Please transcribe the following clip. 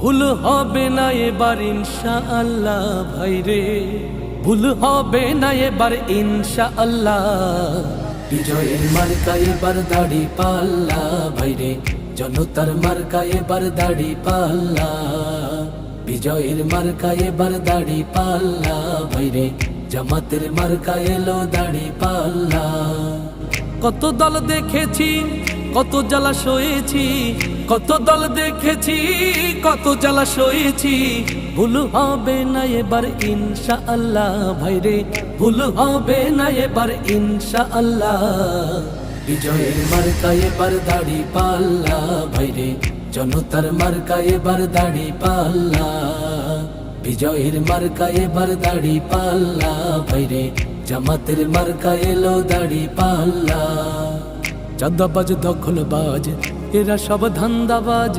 ভুল হবে না এবার ইনশাআল্লাহ ভাইরে, ভুল হবে না এবার ইনশাআল্লাহ। বিজয়ের মার্কা এবার দাড়ি পাল্লা ভাইরে, জনতার মার্কা এবার দাড়ি পাল্লা। বিজয়ের মার্কা এবার দাড়ি পাল্লা ভাইরে, জামাতের মার্কা এলো দাড়ি পাল্লা। কত দল দেখেছি, কত জ্বালা সয়েছি, কত দল দেখেছি, কত জ্বালা সয়েছি। ভুল হবে না এবার ইনশাআল্লাহ ভাইরে, ভুল হবে না এবার ইনশাআল্লাহ। বিজয়ের মার্কা এবার দাড়ি পাল্লা ভাইরে, জনতার মার্কা এবার দাড়ি পাল্লা। বিজয়ের মার্কা এবার দাড়ি পাল্লা ভাইরে, জামাতের মার্কা এলো দাড়ি পাল্লা। চাঁদাবাজ দখলবাজ এরা সব ধান্দাবাজ,